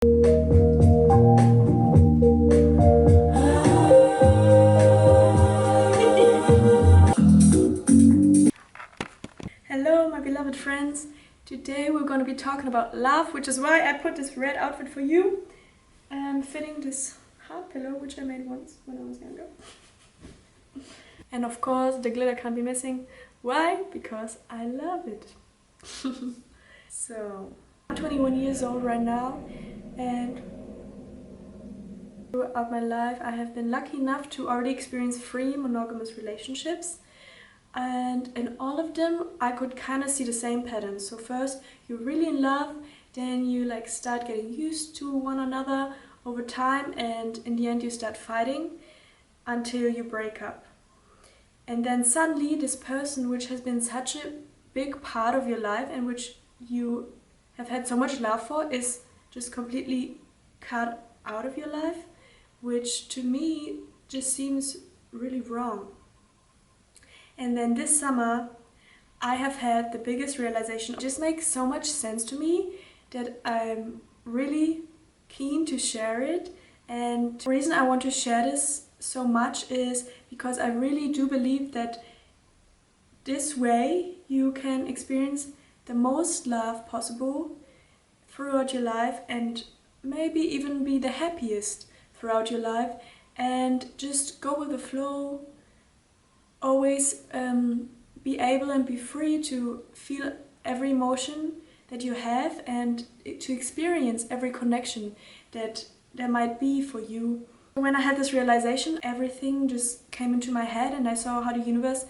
Hello my beloved friends, today we're going to be talking about love, which is why I put this red outfit for you. I'm fitting this heart pillow, which I made once when I was younger. And of course the glitter can't be missing. Why? Because I love it. So, I'm 21 years old right now, and throughout my life I have been lucky enough to already experience 3 monogamous relationships. And in all of them I could kind of see the same pattern. So first you're really in love, then you start getting used to one another over time, and in the end you start fighting until you break up. And then suddenly this person, which has been such a big part of your life and which you have had so much love for, is just completely cut out of your life, which to me just seems really wrong. And then this summer I have had the biggest realization. It just makes so much sense to me that I'm really keen to share it. And the reason I want to share this so much is because I really do believe that this way you can experience the most love possible throughout your life, and maybe even be the happiest throughout your life, and just go with the flow. Always be able and be free to feel every emotion that you have, and to experience every connection that there might be for you. When I had this realization, everything just came into my head, and I saw how the universe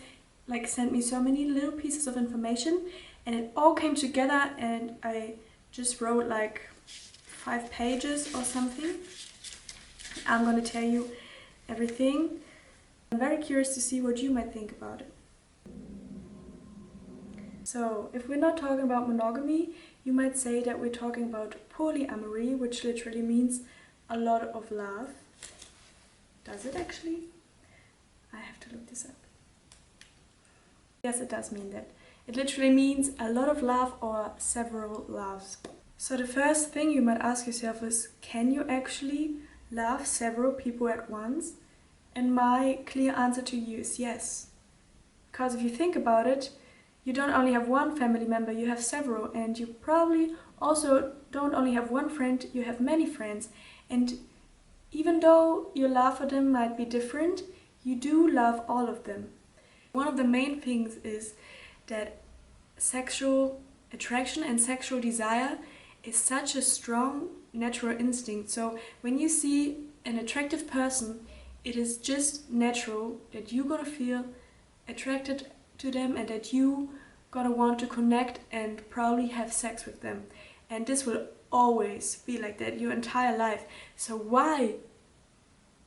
sent me so many little pieces of information, and it all came together, and I just wrote 5 pages or something. I'm gonna tell you everything. I'm very curious to see what you might think about it. So, if we're not talking about monogamy, you might say that we're talking about polyamory, which literally means a lot of love. Does it actually? I have to look this up. Yes, it does mean that. It literally means a lot of love or several loves. So the first thing you might ask yourself is, can you actually love several people at once? And my clear answer to you is yes. Because if you think about it, you don't only have one family member, you have several. And you probably also don't only have one friend, you have many friends. And even though your love for them might be different, you do love all of them. One of the main things is that sexual attraction and sexual desire is such a strong natural instinct. So when you see an attractive person, it is just natural that you're gonna feel attracted to them, and that you gonna want to connect and probably have sex with them. And this will always be like that your entire life. So why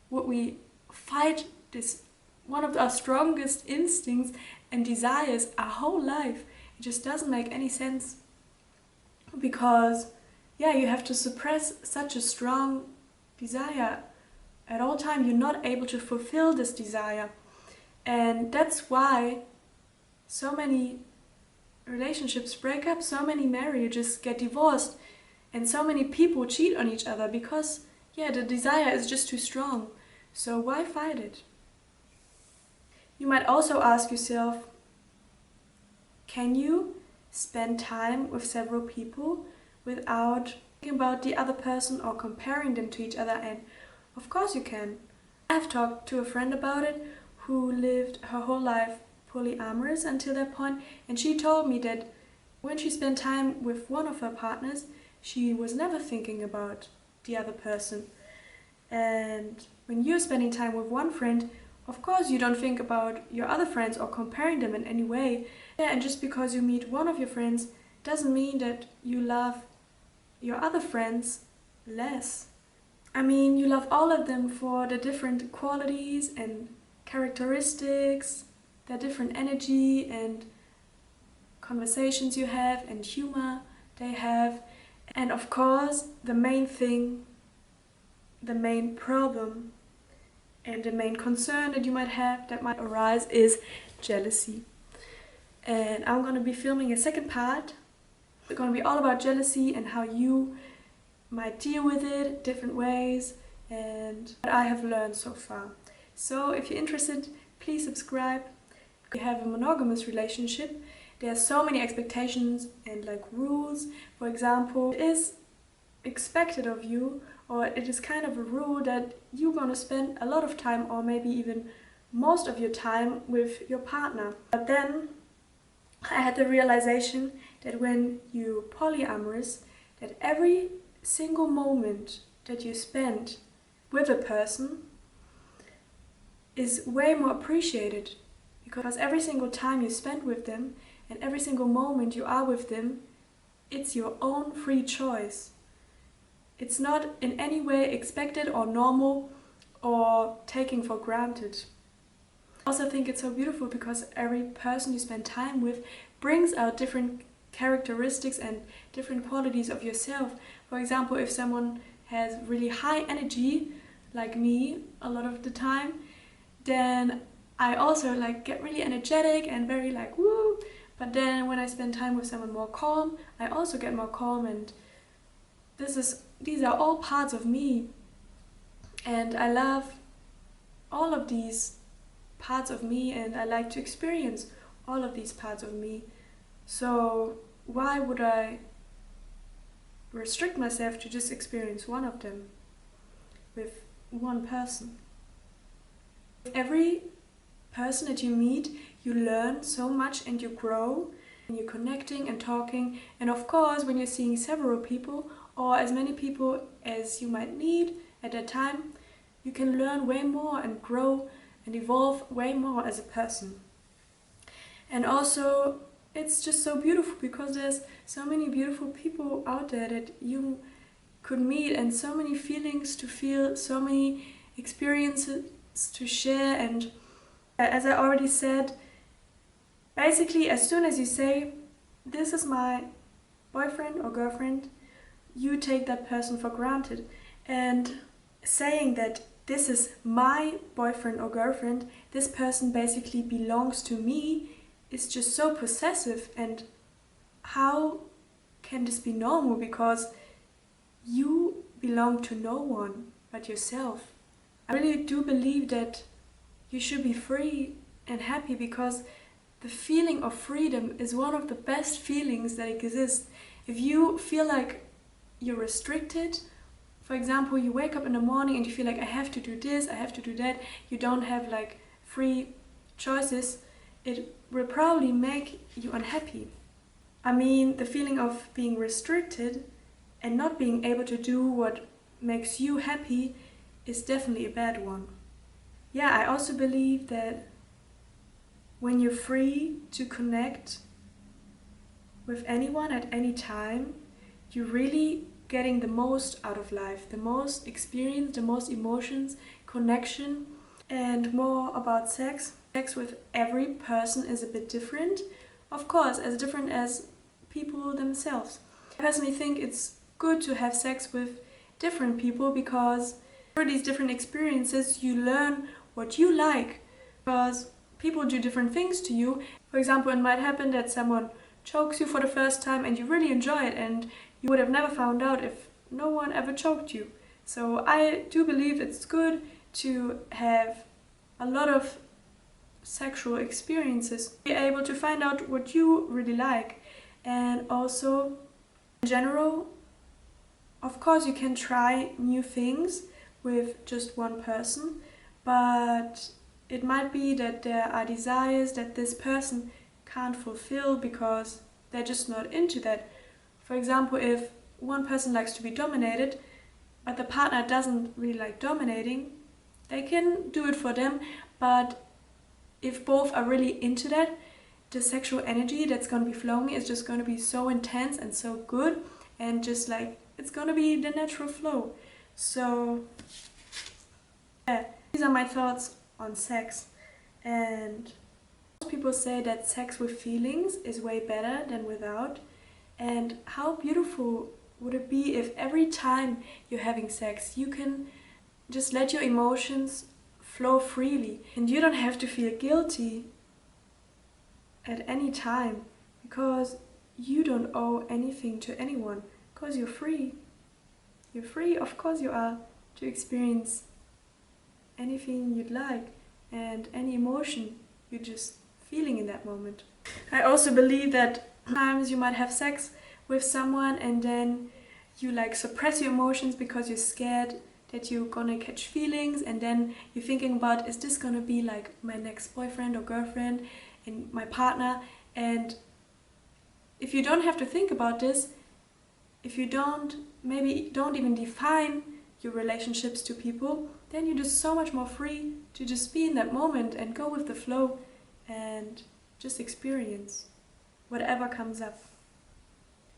would we fight this, one of our strongest instincts and desires, our whole life? It just doesn't make any sense. Because you have to suppress such a strong desire. At all time you're not able to fulfill this desire. And that's why so many relationships break up, so many marriages get divorced, and so many people cheat on each other, because the desire is just too strong. So why fight it? You might also ask yourself, can you spend time with several people without thinking about the other person or comparing them to each other? And of course you can. I've talked to a friend about it who lived her whole life polyamorous until that point, and she told me that when she spent time with one of her partners, she was never thinking about the other person. And when you're spending time with one friend, of course you don't think about your other friends or comparing them in any way. And just because you meet one of your friends doesn't mean that you love your other friends less. I mean, you love all of them for the different qualities and characteristics, their different energy and conversations you have and humor they have. And of course, the main thing, the main problem and the main concern that you might have, that might arise, is jealousy. And I'm going to be filming a second part. It's going to be all about jealousy and how you might deal with it different ways and what I have learned so far. So if you're interested, please subscribe. If you have a monogamous relationship, there are so many expectations and like rules. For example, it is expected of you, or it is kind of a rule that you're gonna spend a lot of time or maybe even most of your time with your partner. But then I had the realization that when you're polyamorous, that every single moment that you spend with a person is way more appreciated, because every single time you spend with them and every single moment you are with them, it's your own free choice. It's not in any way expected or normal or taken for granted. I also think it's so beautiful because every person you spend time with brings out different characteristics and different qualities of yourself. For example, if someone has really high energy, like me a lot of the time, then I also like get really energetic and very like woo. But then when I spend time with someone more calm, I also get more calm, and these are all parts of me. And I love all of these parts of me, and I like to experience all of these parts of me. So why would I restrict myself to just experience one of them with one person? Every person that you meet, you learn so much and you grow, and you're connecting and talking. And of course, when you're seeing several people or as many people as you might need at that time, you can learn way more and grow and evolve way more as a person. And also, it's just so beautiful because there's so many beautiful people out there that you could meet, and so many feelings to feel, so many experiences to share. And as I already said, basically as soon as you say, this is my boyfriend or girlfriend, you take that person for granted. And saying that this is my boyfriend or girlfriend, this person basically belongs to me, is just so possessive. And how can this be normal? Because you belong to no one but yourself. I really do believe that you should be free and happy, because the feeling of freedom is one of the best feelings that exist. If you feel like you're restricted, for example, you wake up in the morning and you feel like I have to do this, I have to do that, you don't have like free choices, it will probably make you unhappy. I mean, the feeling of being restricted and not being able to do what makes you happy is definitely a bad one. Yeah, I also believe that when you're free to connect with anyone at any time, you're really getting the most out of life, the most experience, the most emotions, connection. And more about sex. Sex with every person is a bit different, of course, as different as people themselves. I personally think it's good to have sex with different people, because through these different experiences you learn what you like, because people do different things to you. For example, it might happen that someone chokes you for the first time and you really enjoy it, and you would have never found out if no one ever choked you. So I do believe it's good to have a lot of sexual experiences, be able to find out what you really like. And also, in general, of course you can try new things with just one person, but it might be that there are desires that this person can't fulfill because they're just not into that. For example, if one person likes to be dominated, but the partner doesn't really like dominating, they can do it for them. But if both are really into that, the sexual energy that's going to be flowing is just going to be so intense and so good, and just like it's going to be the natural flow. So yeah, these are my thoughts on sex. And most people say that sex with feelings is way better than without. And how beautiful would it be if every time you're having sex, you can just let your emotions flow freely, and you don't have to feel guilty at any time, because you don't owe anything to anyone, because you're free. You're free, of course you are, to experience anything you'd like and any emotion you're just feeling in that moment. I also believe that sometimes you might have sex with someone and then you like suppress your emotions because you're scared that you're gonna catch feelings, and then you're thinking about, is this gonna be like my next boyfriend or girlfriend and my partner? And if you don't have to think about this, if you maybe don't even define your relationships to people, then you're just so much more free to just be in that moment and go with the flow and just experience whatever comes up.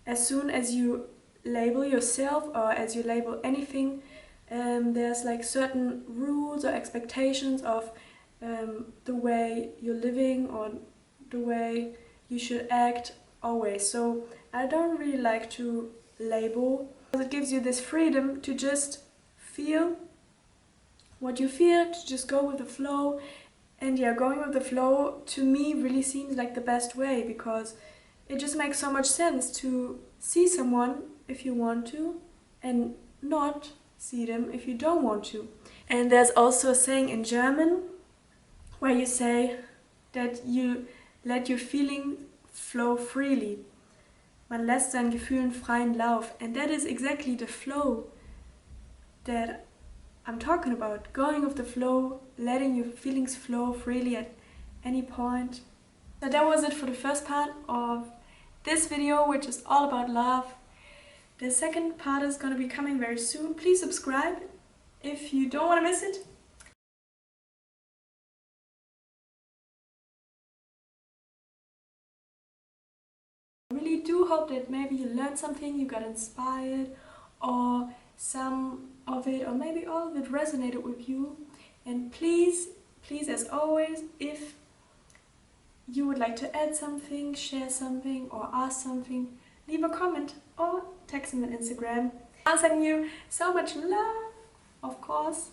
As soon as you label yourself or as you label anything, there's like certain rules or expectations of the way you're living or the way you should act always. So I don't really like to label, because it gives you this freedom to just feel what you feel, to just go with the flow. And yeah, going with the flow to me really seems like the best way, because it just makes so much sense to see someone if you want to and not see them if you don't want to. And there's also a saying in German where you say that you let your feeling flow freely. Man lässt seinen Gefühlen freien Lauf. And that is exactly the flow that I'm talking about. Going with the flow, letting your feelings flow freely at any point. So that was it for the first part of this video, which is all about love. The second part is going to be coming very soon. Please subscribe if you don't want to miss it. I really do hope that maybe you learned something, you got inspired, or some of it, or maybe all of it resonated with you. And please, as always, if you would like to add something, share something, or ask something, leave a comment or text me on Instagram. I'm sending you so much love, of course,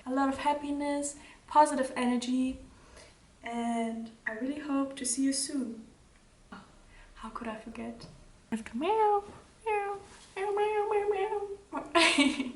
a lot of happiness, positive energy, and I really hope to see you soon. Oh, how could I forget? I have to meow, meow, meow, meow, meow, meow.